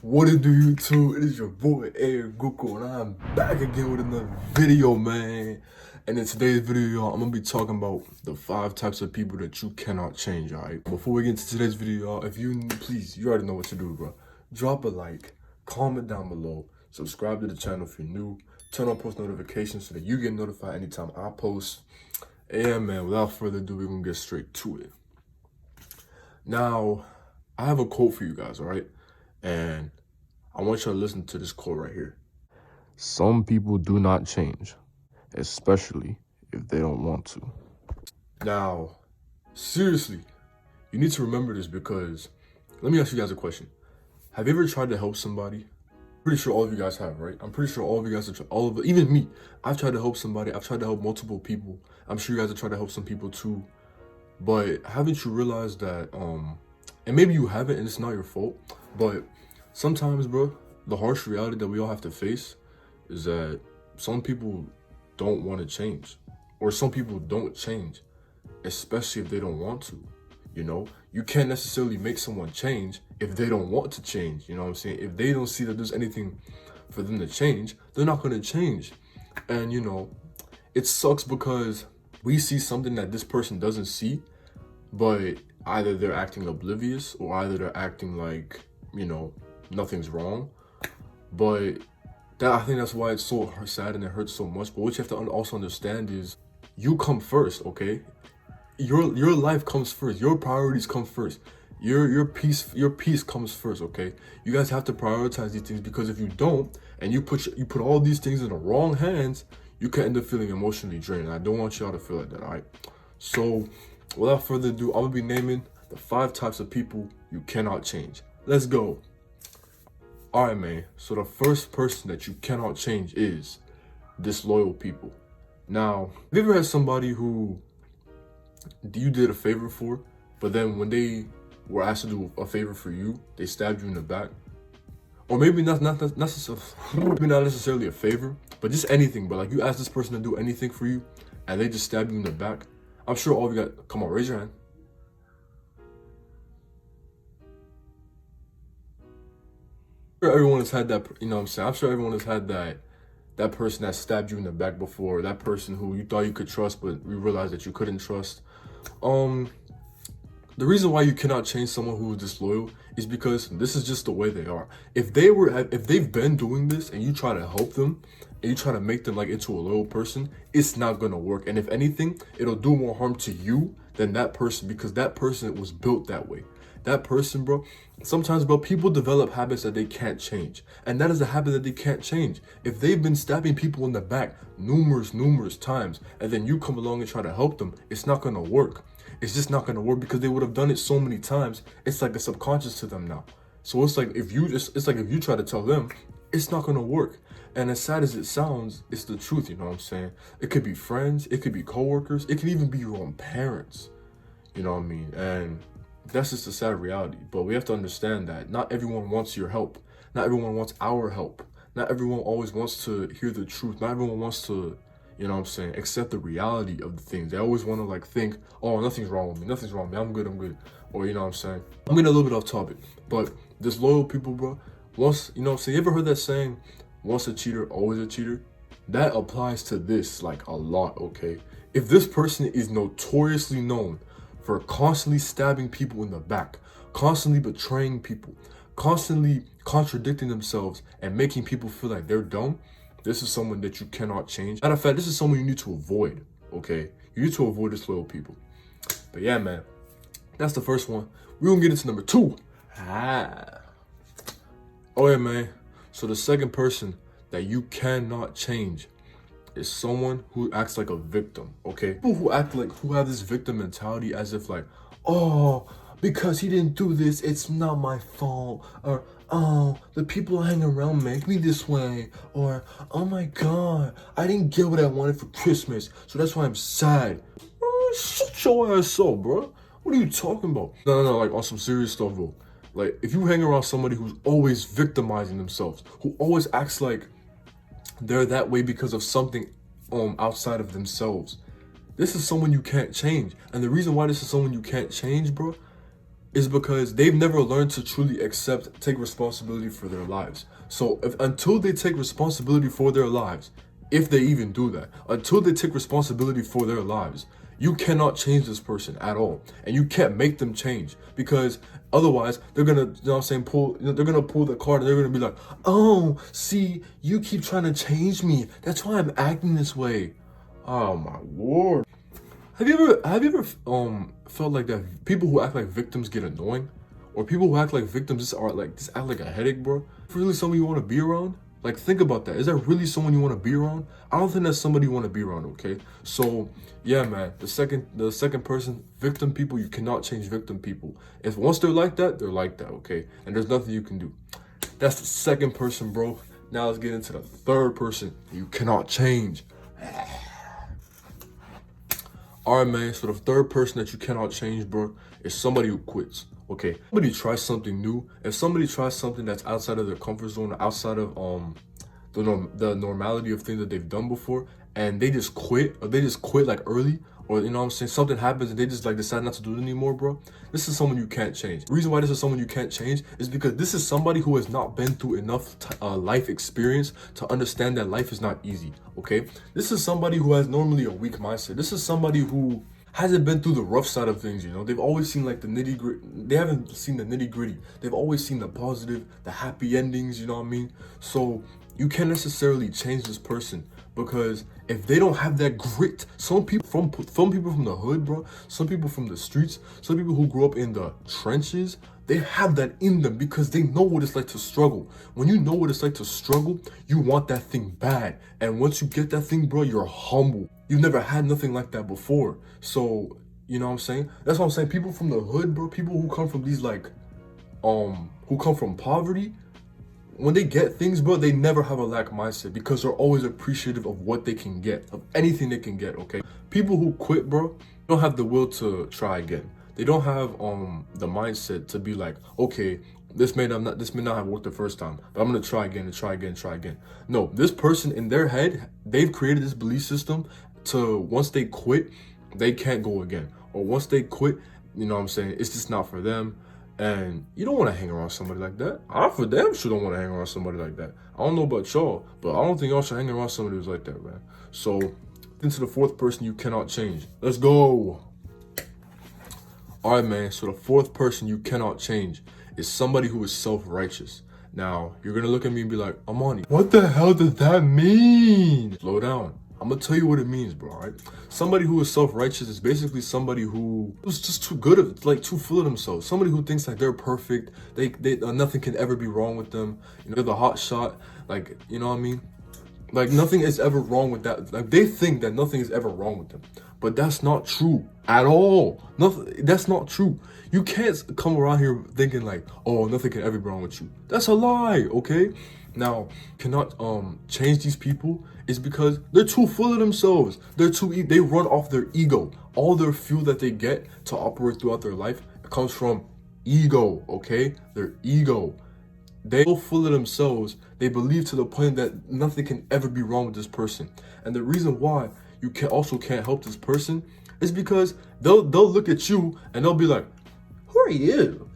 What it do, YouTube? It is your boy aaguko, and I'm back again with another video, man. And in today's video, y'all, I'm gonna be talking about the 5 types of people that you cannot change, alright? Before we get into today's video, y'all, if you please, you already know what to do, bro. Drop a like, comment down below, subscribe to the channel if you're new, turn on post notifications so that you get notified anytime I post. Yeah, man, without further ado, we're gonna get straight to it. Now, I have a quote for you guys, alright? And I want you to listen to this quote right here. Some people do not change, especially if they don't want to. Now, seriously, you need to remember this because, let me ask you guys a question. Have you ever tried to help somebody? Pretty sure all of you guys have, right? I'm pretty sure all of you guys have tried, even me. I've tried to help somebody. I've tried to help multiple people. I'm sure you guys have tried to help some people too. But haven't you realized that, and maybe you haven't and it's not your fault, but sometimes, bro, the harsh reality that we all have to face is that some people don't want to change, or some people don't change, especially if they don't want to. You know, you can't necessarily make someone change if they don't want to change. You know what I'm saying? If they don't see that there's anything for them to change, they're not going to change. And, you know, it sucks because we see something that this person doesn't see, but either they're acting oblivious or either they're acting like, you know, nothing's wrong. But I think that's why it's so sad and it hurts so much. But what you have to also understand is you come first, okay? Your life comes first. Your priorities come first. Your peace comes first, okay? You guys have to prioritize these things, because if you don't and you put all these things in the wrong hands, you can end up feeling emotionally drained. And I don't want y'all to feel like that, all right? So without further ado, I'm gonna be naming the 5 types of people you cannot change. Let's go. All right, man. So the first person that you cannot change is disloyal people. Now, have you ever had somebody who you did a favor for, but then when they were asked to do a favor for you, they stabbed you in the back? Or maybe not necessarily a favor, but just anything. But like, you asked this person to do anything for you, and they just stabbed you in the back. I'm sure all of you got. Come on, raise your hand. Everyone has had that, you know what I'm saying? I'm sure everyone has had that person that stabbed you in the back before, that person who you thought you could trust, but you realized that you couldn't trust. The reason why you cannot change someone who is disloyal is because this is just the way they are. If they've been doing this and you try to help them and you try to make them like into a loyal person, it's not gonna work. And if anything, it'll do more harm to you than that person, because that person was built that way. That person, bro, sometimes, bro, people develop habits that they can't change. And that is a habit that they can't change. If they've been stabbing people in the back numerous times, and then you come along and try to help them, it's not gonna work. It's just not gonna work, because they would have done it so many times. It's like a subconscious to them now. So it's like if you try to tell them, it's not gonna work. And as sad as it sounds, it's the truth, you know what I'm saying? It could be friends, it could be coworkers, it can even be your own parents. You know what I mean? And that's just a sad reality. But we have to understand that not everyone wants your help. Not everyone wants our help. Not everyone always wants to hear the truth. Not everyone wants to, you know what I'm saying, accept the reality of the things. They always want to like think, oh, nothing's wrong with me. Nothing's wrong with me. I'm good. Or, you know what I'm saying? I'm getting a little bit off topic. But disloyal people, bro, once, you know what I'm saying, you ever heard that saying, once a cheater, always a cheater? That applies to this like a lot, okay? If this person is notoriously known for constantly stabbing people in the back, constantly betraying people, constantly contradicting themselves and making people feel like they're dumb, this is someone that you cannot change. Matter of fact, this is someone you need to avoid, okay? You need to avoid disloyal people. But yeah, man, that's the first one. We're gonna get into number 2. Oh yeah, man. So the second person that you cannot change is someone who acts like a victim, okay? People who have this victim mentality, as if like, oh, because he didn't do this, it's not my fault. Or, oh, the people hanging around make me this way. Or, oh my God, I didn't get what I wanted for Christmas, so that's why I'm sad. Shut your ass up, bro. What are you talking about? No, like on some serious stuff, bro. Like, if you hang around somebody who's always victimizing themselves, who always acts like they're that way because of something outside of themselves, this is someone you can't change. And the reason why this is someone you can't change, bro, is because they've never learned to truly take responsibility for their lives. So until they take responsibility for their lives, if they even do that, until they take responsibility for their lives, you cannot change this person at all. And you can't make them change, because otherwise they're gonna, they're gonna pull the card and they're gonna be like, oh, see, you keep trying to change me. That's why I'm acting this way. Oh my Lord. Have you ever felt like that people who act like victims get annoying? Or people who act like victims just act like a headache, bro? Really someone you want to be around? Like, think about that. Is that really someone you want to be around? I don't think that's somebody you want to be around, okay? So, yeah, man. The second person, victim people, you cannot change victim people. If once they're like that, okay? And there's nothing you can do. That's the second person, bro. Now let's get into the third person you cannot change. Alright, man. So the third person that you cannot change, bro, is somebody who quits. Okay, somebody tries something new. If somebody tries something that's outside of their comfort zone, outside of the normality of things that they've done before, and they just quit, or they just quit like early, or you know what I'm saying, something happens and they just like decide not to do it anymore, bro. This is someone you can't change. The reason why this is someone you can't change is because this is somebody who has not been through enough life experience to understand that life is not easy. Okay, this is somebody who has normally a weak mindset. This is somebody who hasn't been through the rough side of things, you know. They've always seen like the nitty gritty. They haven't seen the nitty gritty. They've always seen the positive, the happy endings, you know what I mean? So you can't necessarily change this person, because if they don't have that grit, some people from the hood, bro, some people from the streets, some people who grew up in the trenches, they have that in them because they know what it's like to struggle. When you know what it's like to struggle, you want that thing bad. And once you get that thing, bro, you're humble. You've never had nothing like that before. So, you know what I'm saying? That's what I'm saying. People from the hood, bro, people who come from these who come from poverty, when they get things, bro, they never have a lack mindset because they're always appreciative of what they can get, of anything they can get, okay? People who quit, bro, don't have the will to try again. They don't have the mindset to be like, okay, this may not have worked the first time, but I'm gonna try again and try again and try again. No, this person in their head, they've created this belief system to once they quit, they can't go again. Or once they quit, you know what I'm saying, it's just not for them. And you don't want to hang around somebody like that. I for damn sure don't want to hang around somebody like that. I don't know about y'all, but I don't think y'all should hang around somebody who's like that, man. So, into the fourth person you cannot change. Let's go. All right, man. So the fourth person you cannot change is somebody who is self-righteous. Now, you're going to look at me and be like, Amani, what the hell does that mean? Slow down. I'm going to tell you what it means, bro, all right? Somebody who is self-righteous is basically somebody who is just too good at, like, too full of themselves. Somebody who thinks like they're perfect. They nothing can ever be wrong with them. You know, they're the hot shot. Like, you know what I mean? Like, nothing is ever wrong with that. Like, they think that nothing is ever wrong with them. But that's not true at all. Nothing. That's not true. You can't come around here thinking like, oh, nothing can ever be wrong with you. That's a lie, okay? Now, cannot change these people is because they're too full of themselves. They run off their ego. All their fuel that they get to operate throughout their life comes from ego, okay? Their ego. They're so full of themselves, they believe to the point that nothing can ever be wrong with this person. And the reason why you can't help this person is because they'll look at you and they'll be like, who are you?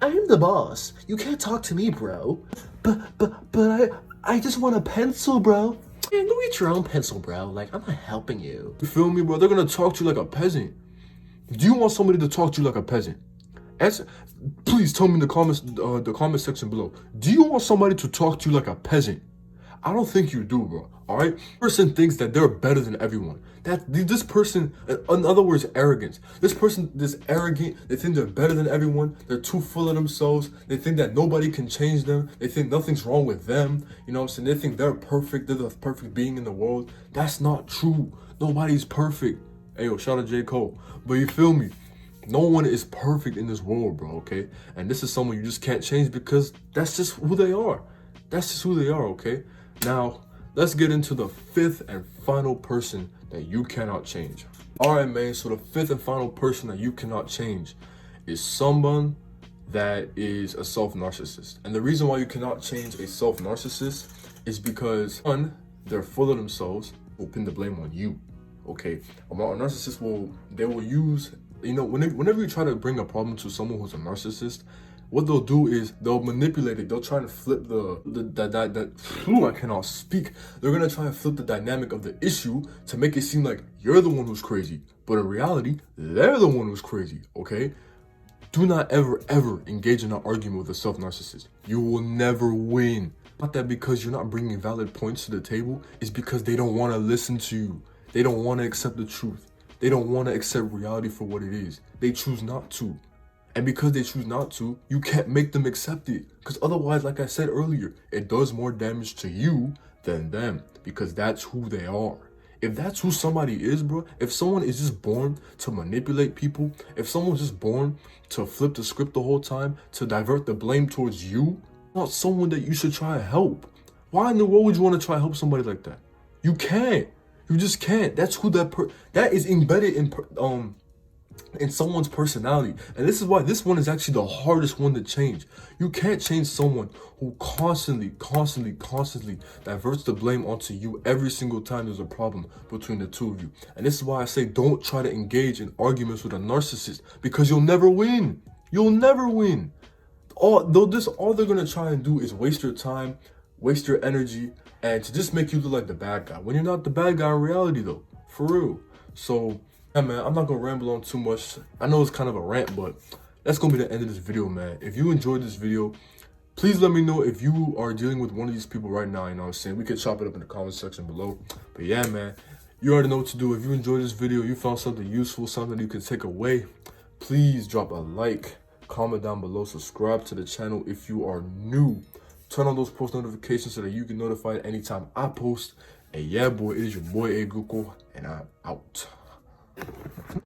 I'm the boss. You can't talk to me, bro. But I just want a pencil, bro. Man, go get your own pencil, bro. Like, I'm not helping you. You feel me, bro? They're gonna talk to you like a peasant. Do you want somebody to talk to you like a peasant? Answer. Please tell me in the comment section below. Do you want somebody to talk to you like a peasant? I don't think you do, bro. All right. Person thinks that they're better than everyone. This person, in other words, arrogance. This person is arrogant. They think they're better than everyone. They're too full of themselves. They think that nobody can change them. They think nothing's wrong with them. You know what I'm saying? They think they're perfect. They're the perfect being in the world. That's not true. Nobody's perfect. Hey, yo, shout out J. Cole. But you feel me? No one is perfect in this world, bro, okay? And this is someone you just can't change because that's just who they are. That's just who they are, okay? Now, let's get into the fifth and final person that you cannot change. All right, man, so the fifth and final person that you cannot change is someone that is a self-narcissist. And the reason why you cannot change a self-narcissist is because, one, they're full of themselves, will pin the blame on you, okay? A narcissist will use You know, whenever you try to bring a problem to someone who's a narcissist, what they'll do is they'll manipulate it. They'll try to flip I cannot speak. They're gonna try and flip the dynamic of the issue to make it seem like you're the one who's crazy, but in reality, they're the one who's crazy. Okay? Do not ever engage in an argument with a self-narcissist. You will never win. Not that because you're not bringing valid points to the table, it's because they don't want to listen to you. They don't want to accept the truth. They don't want to accept reality for what it is. They choose not to. And because they choose not to, you can't make them accept it. Because otherwise, like I said earlier, it does more damage to you than them. Because that's who they are. If that's who somebody is, bro, if someone is just born to manipulate people, if someone's just born to flip the script the whole time, to divert the blame towards you, not someone that you should try to help. Why in the world would you want to try to help somebody like that? You can't. You just can't. That's who that is embedded in someone's personality. And this is why this one is actually the hardest one to change. You can't change someone who constantly diverts the blame onto you every single time there's a problem between the two of you. And this is why I say don't try to engage in arguments with a narcissist, because you'll never win. You'll never win. All they're gonna try and do is waste your time, waste your energy, and to just make you look like the bad guy when you're not the bad guy in reality, though. For real. So yeah, man, I'm not gonna ramble on too much. I know it's kind of a rant, but that's gonna be the end of this video, man. If you enjoyed this video, please let me know if you are dealing with one of these people right now. You know what I'm saying? We can chop it up in the comment section below. But yeah, man, you already know what to do. If you enjoyed this video, you found something useful, something you can take away, please drop a like, comment down below, subscribe to the channel if you are new. Turn on those post notifications so that you get notified anytime I post. And yeah, boy, it is your boy aaguko, and I'm out.